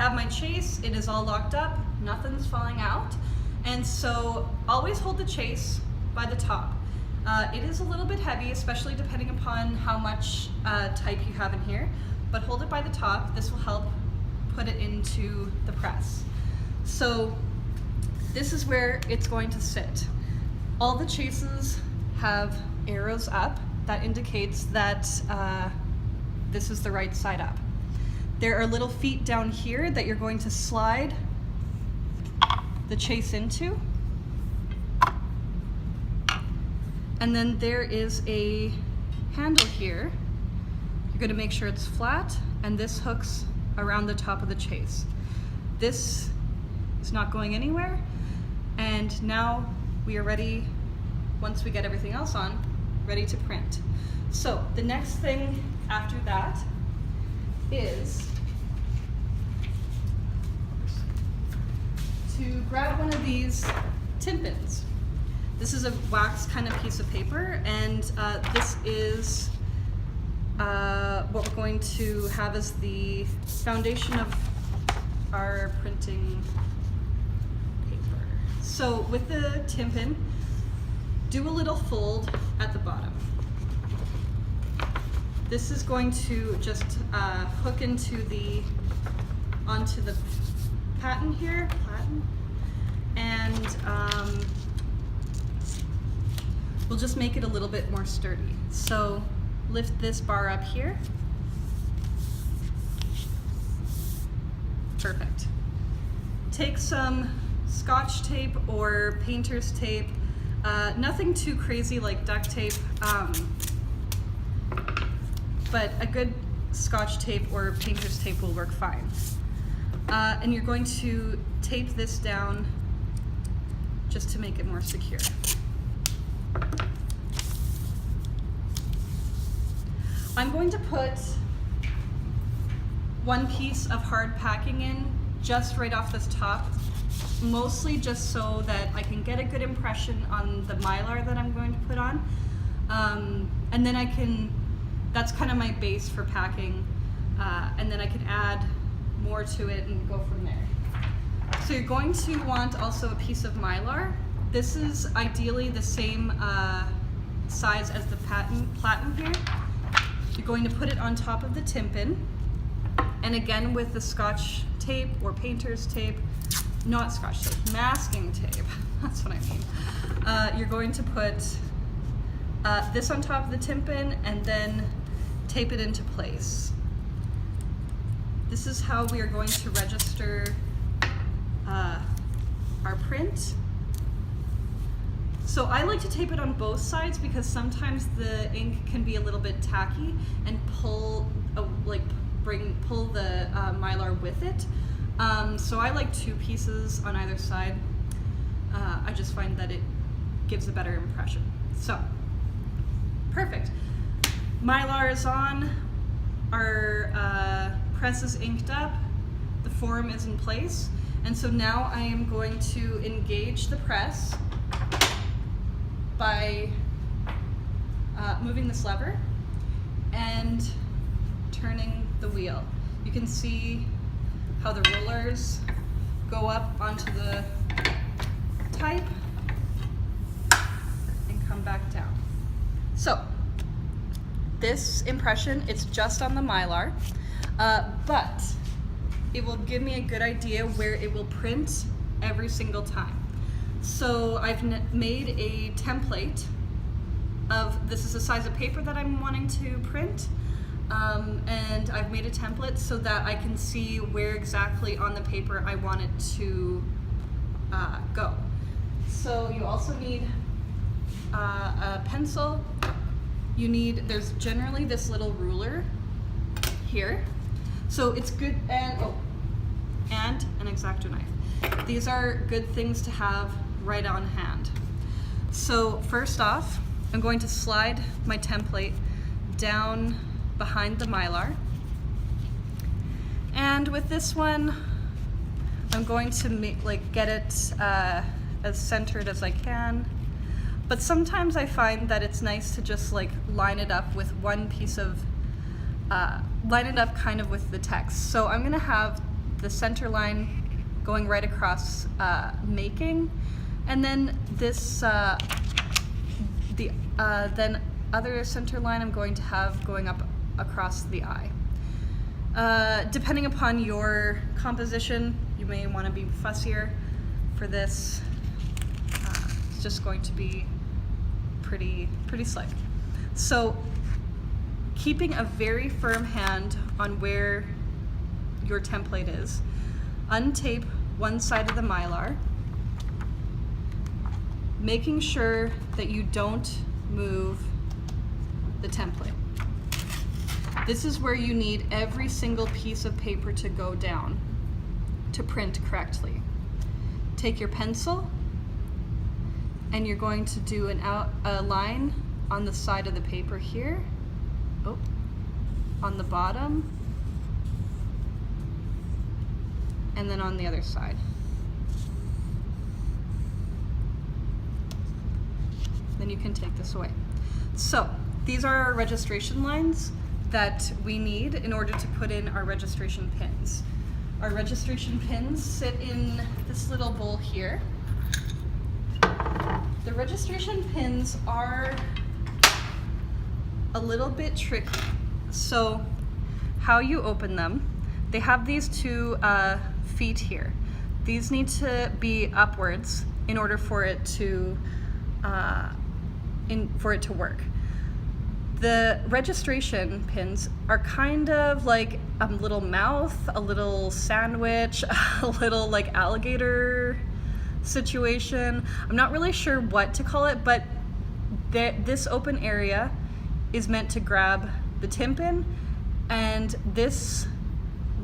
have my chase, it is all locked up, nothing's falling out. And so always hold the chase by the top. It is a little bit heavy, especially depending upon how much type you have in here, but hold it by the top. This will help put it into the press. So this is where it's going to sit. All the chases have arrows up. That indicates that this is the right side up. There are little feet down here that you're going to slide the chase into. And then there is a handle here. You're going to make sure it's flat, and this hooks around the top of the chase. This is not going anywhere, and now we are ready, once we get everything else on, ready to print. So the next thing after that is to grab one of these tympans. This is a wax kind of piece of paper, and this is what we're going to have as the foundation of our printing paper. So with the tympan, do a little fold at the bottom. This is going to just hook onto the pattern here, and we'll just make it a little bit more sturdy. So lift this bar up here. Perfect. Take some Scotch tape or painter's tape, nothing too crazy like duct tape, but a good Scotch tape or painter's tape will work fine. And you're going to tape this down just to make it more secure. I'm going to put one piece of hard packing in just right off this top, mostly just so that I can get a good impression on the mylar that I'm going to put on. And then that's kind of my base for packing, and then I can add more to it and go from there. So you're going to want also a piece of mylar. This is ideally the same size as the platen here. You're going to put it on top of the tympan, and again with the Scotch tape or painter's tape, not Scotch tape, masking tape, that's what I mean. You're going to put this on top of the tympan and then tape it into place. This is how we are going to register our print. So I like to tape it on both sides because sometimes the ink can be a little bit tacky and pull the mylar with it. So I like two pieces on either side. I just find that it gives a better impression. So, perfect. Mylar is on, our press is inked up, the form is in place, and so now I am going to engage the press by moving this lever and turning the wheel. You can see how the rollers go up onto the type and come back down. So this impression, it's just on the mylar, but it will give me a good idea where it will print every single time. So I've made a template of, this is the size of paper that I'm wanting to print, and I've made a template so that I can see where exactly on the paper I want it to go. So you also need a pencil. There's generally this little ruler here. So it's good, and an X-Acto knife. These are good things to have right on hand. So first off, I'm going to slide my template down behind the mylar. And with this one, I'm going to get it as centered as I can. But sometimes I find that it's nice to just line it up with one piece of, line it up kind of with the text. So I'm gonna have the center line going right across making, and then this then other center line I'm going to have going up across the eye. Depending upon your composition, you may want to be fussier. For this, it's just going to be pretty slick. So keeping a very firm hand on where your template is, untape one side of the Mylar, making sure that you don't move the template. This is where you need every single piece of paper to go down to print correctly. Take your pencil and you're going to do a line on the side of the paper here, on the bottom, and then on the other side. Then you can take this away. So these are our registration lines that we need in order to put in our registration pins. Our registration pins sit in this little bowl here. The registration pins are a little bit tricky. So how you open them, they have these two feet here. These need to be upwards in order for it to work. The registration pins are kind of like a little mouth, a little sandwich, a little like alligator situation. I'm not really sure what to call it, but this open area is meant to grab the tin pin, and this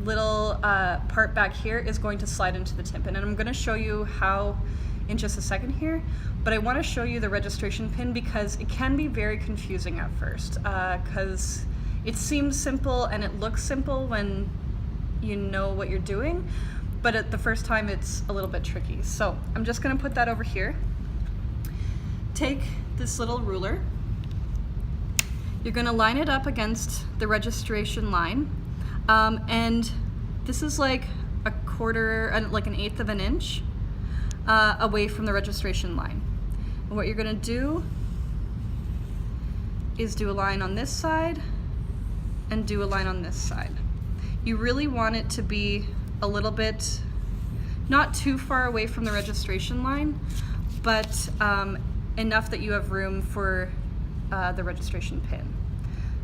little part back here is going to slide into the tin pin. And I'm going to show you how in just a second here, but I want to show you the registration pin because it can be very confusing at first, because it seems simple and it looks simple when you know what you're doing, but at the first time it's a little bit tricky. So I'm just going to put that over here. Take this little ruler. You're going to line it up against the registration line, and this is like a quarter, like an eighth of an inch away from the registration line. And what you're going to do is do a line on this side and do a line on this side. You really want it to be a little bit, not too far away from the registration line, but enough that you have room for the registration pin.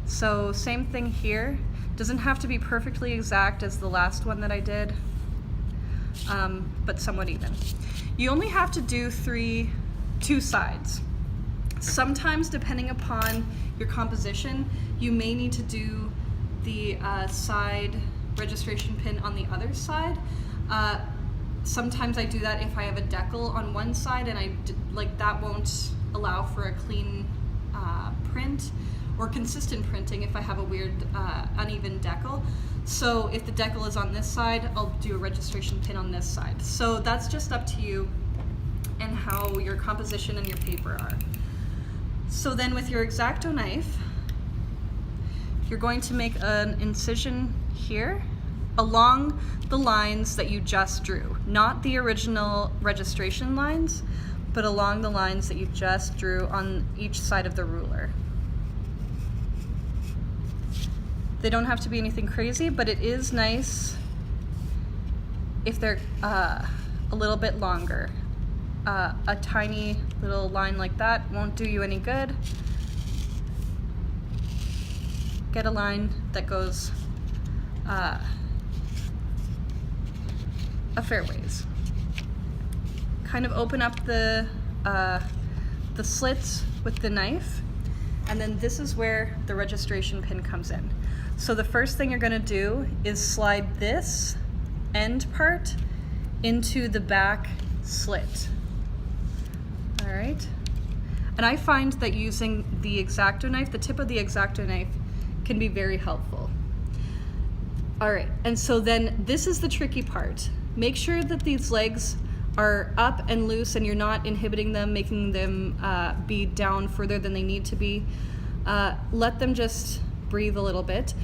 So same thing here. Doesn't have to be perfectly exact as the last one that I did, but somewhat even. You only have to do two sides. Sometimes, depending upon your composition, you may need to do the side registration pin on the other side. Sometimes I do that if I have a decal on one side and that won't allow for a clean print or consistent printing if I have a weird uneven decal. So if the decal is on this side, I'll do a registration pin on this side. So that's just up to you and how your composition and your paper are. So then with your X-Acto knife, you're going to make an incision here along the lines that you just drew. Not the original registration lines, but along the lines that you just drew on each side of the ruler. They don't have to be anything crazy, but it is nice if they're a little bit longer. A tiny little line like that won't do you any good. Get a line that goes a fair ways. Kind of open up the slits with the knife, and then this is where the registration pin comes in. So the first thing you're going to do is slide this end part into the back slit. All right. And I find that using the X-Acto knife, the tip of the X-Acto knife, can be very helpful. All right, and so then this is the tricky part. Make sure that these legs are up and loose and you're not inhibiting them, making them be down further than they need to be. Let them just breathe a little bit.